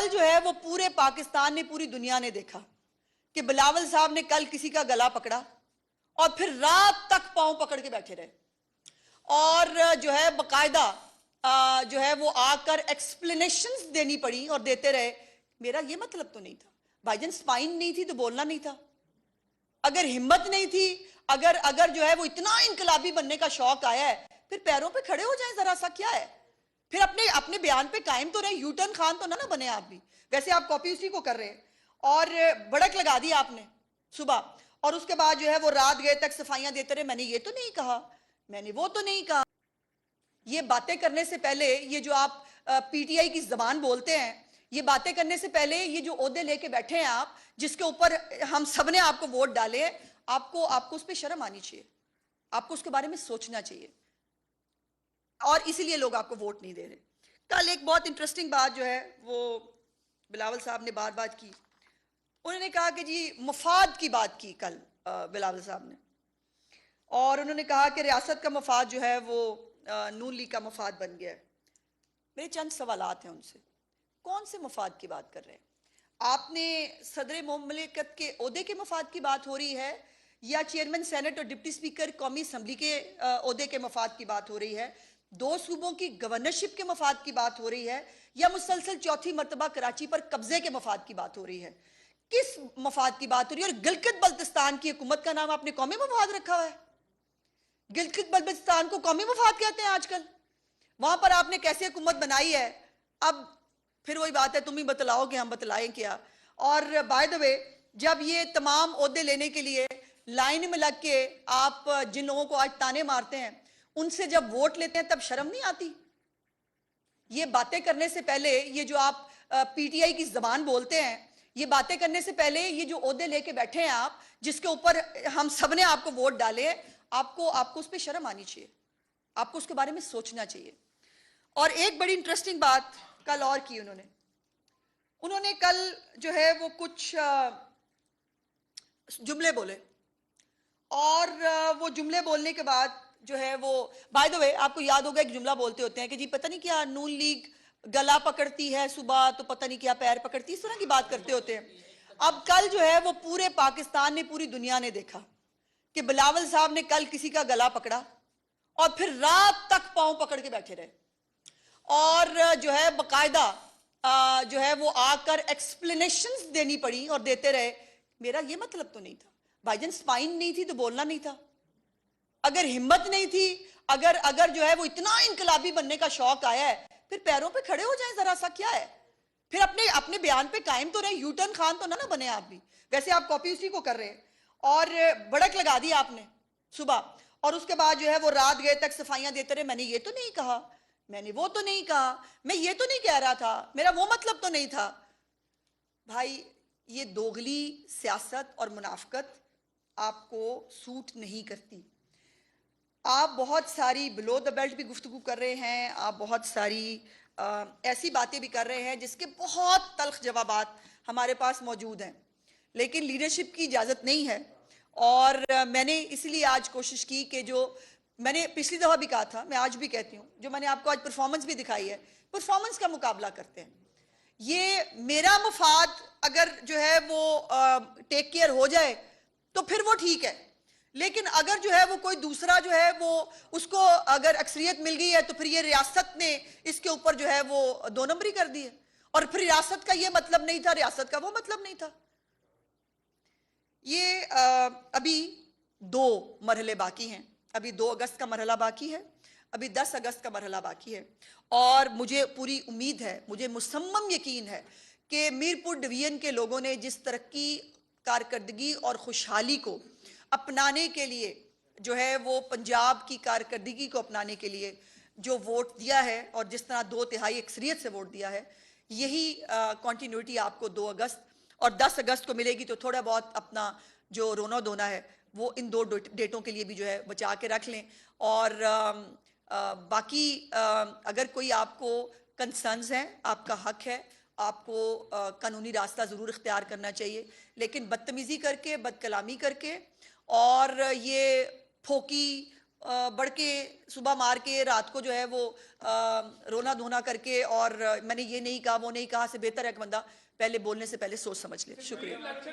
कल जो है वो पूरे पाकिस्तान ने, पूरी दुनिया ने देखा कि बिलावल साहब ने कल किसी का गला पकड़ा और फिर रात तक पांव पकड़ के बैठे रहे और जो है बकायदा जो है वो आकर एक्सप्लेनेशंस देनी पड़ी और देते रहे। मेरा ये मतलब तो नहीं था भाईजान, स्पाइन नहीं थी तो बोलना नहीं था, अगर हिम्मत नहीं थी, अगर अगर जो है वो इतना इनकलाबी बनने का शौक आया है, फिर पैरों पे खड़े हो जाए जरा सा, क्या है, फिर अपने अपने बयान पे कायम तो रहे, यूटर्न खान तो ना बने आप भी। वैसे आप कॉपी उसी को कर रहे हैं और भड़क लगा दी आपने सुबह, और उसके बाद जो है वो रात गए तक सफाइयां देते रहे, मैंने ये तो नहीं कहा, मैंने वो तो नहीं कहा। ये बातें करने से पहले, ये जो आप पीटीआई की जबान बोलते हैं, ये बातें करने से पहले ये जो ओहदे लेके बैठे हैं आप, जिसके ऊपर हम सब ने आपको वोट डाले, आपको आपको उस पर शर्म आनी चाहिए, आपको उसके बारे में सोचना चाहिए, और इसीलिए लोग आपको वोट नहीं दे रहे। कल एक बहुत इंटरेस्टिंग बात जो है वो बिलावल साहब ने बार बार की, उन्होंने कहा कि जी मफाद की बात की कल बिलावल साहब ने, और उन्होंने कहा कि रियासत का मफाद जो है वो नून लीग का मफाद बन गया है। मेरे चंद सवालात हैं उनसे, कौन से मफाद की बात कर रहे हैं आपने? सदर मुमलिकत के ओहदे के मफाद की बात हो रही है, या चेयरमैन सेनेट और डिप्टी स्पीकर कौमी असम्बली के ओहदे के मफाद की बात हो रही है, दो सूबों की गवर्नरशिप के मफाद की बात हो रही है, या मुसलसल चौथी मरतबा कराची पर कब्जे के मफाद की बात हो रही है? किस मफाद की बात हो रही है? और गिलगित बल्तिस्तान की हुकूमत का नाम आपने कौमी मफाद रखा हुआ है। गिलगित बल्तिस्तान को कौमी मफाद कहते हैं आजकल, वहां पर आपने कैसी हुकूमत बनाई है? अब फिर वही बात है, तुम ही बतलाओ कि हम बतलाएं क्या। और बाय द वे, जब ये तमाम ओहदे लेने के लिए लाइन में लग के आप जिन लोगों को आज ताने मारते हैं, उनसे जब वोट लेते हैं तब शर्म नहीं आती? ये बातें करने से पहले, ये जो आप पीटीआई की जबान बोलते हैं, ये बातें करने से पहले ये जो ओहदे लेके बैठे हैं आप, जिसके ऊपर हम सब ने आपको वोट डाले हैं, आपको आपको उस पर शर्म आनी चाहिए, आपको उसके बारे में सोचना चाहिए। और एक बड़ी इंटरेस्टिंग बात कल और की उन्होंने कल जो है वो कुछ जुमले बोले, और वो जुमले बोलने के बाद जो है वो, बाय द वे आपको याद होगा एक जुमला बोलते होते हैं कि जी पता नहीं क्या नून लीग गला पकड़ती है सुबह तो पता नहीं क्या पैर पकड़ती है, इस तरह की बात करते होते हैं। अब कल जो है वो पूरे पाकिस्तान ने, पूरी दुनिया ने देखा कि बिलावल साहब ने कल किसी का गला पकड़ा और फिर रात तक पांव पकड़ के बैठे रहे और जो है बकायदा जो है वो आकर एक्सप्लेनेशंस देनी पड़ी और देते रहे। मेरा ये मतलब तो नहीं था भाईजान, स्पाइन नहीं थी तो बोलना नहीं था, अगर हिम्मत नहीं थी, अगर अगर जो है वो इतना इनकलाबी बनने का शौक आया है, फिर पैरों पे खड़े हो जाए जरा सा, क्या है, फिर अपने अपने बयान पे कायम तो रहे, यूटर्न खान तो ना बने आप भी। वैसे आप कॉपी उसी को कर रहे हैं और भड़क लगा दी आपने सुबह, और उसके बाद जो है वो रात गए तक सफाइयां देते रहे, मैंने ये तो नहीं कहा, मैंने वो तो नहीं कहा, मैं ये तो नहीं कह रहा था, मेरा वो मतलब तो नहीं था। भाई ये दोगली सियासत और मुनाफकत आपको सूट नहीं करती। आप बहुत सारी बिलो द बेल्ट भी गुफ्तगू कर रहे हैं, आप बहुत सारी ऐसी बातें भी कर रहे हैं जिसके बहुत तल्ख जवाबात हमारे पास मौजूद हैं, लेकिन लीडरशिप की इजाज़त नहीं है। और मैंने इसलिए आज कोशिश की कि जो मैंने पिछली दफ़ा भी कहा था, मैं आज भी कहती हूँ, जो मैंने आपको आज परफॉर्मेंस भी दिखाई है, परफॉर्मेंस का मुकाबला करते हैं। ये मेरा मफाद अगर जो है वो टेक केयर हो जाए तो फिर वो ठीक है, लेकिन अगर जो है वो कोई दूसरा जो है वो उसको अगर अक्सरियत मिल गई है तो फिर ये रियासत ने इसके ऊपर जो है वो दो नंबरी कर दी है, और फिर रियासत का ये मतलब नहीं था, रियासत का वो मतलब नहीं था। ये अभी 2 मरहले बाकी हैं, अभी 2 अगस्त का मरहला बाकी है, अभी 10 अगस्त का मरहला बाकी है, और मुझे पूरी उम्मीद है, मुझे मुसम्मम यकीन है कि मीरपुर डिवीजन के लोगों ने जिस तरक्की, कारकर्दगी और खुशहाली को अपनाने के लिए जो है वो पंजाब की कारकर्दगी को अपनाने के लिए जो वोट दिया है, और जिस तरह 2/3 अक्सरियत से वोट दिया है, यही कॉन्टीन्यूटी आपको 2 अगस्त और 10 अगस्त को मिलेगी। तो थोड़ा बहुत अपना जो रोना धोना है वो इन 2 डेटों के लिए भी जो है बचा के रख लें। और बाकी अगर कोई आपको कंसर्न्स हैं, आपका हक है, आपको कानूनी रास्ता ज़रूर इख्तियार करना चाहिए, लेकिन बदतमीज़ी करके, बदकलामी करके और ये फोकी बढ़ के सुबह मार के रात को जो है वो रोना धोना करके, और मैंने ये नहीं कहा वो नहीं कहा, से बेहतर है कि बंदा पहले बोलने से पहले सोच समझ ले। शुक्रिया।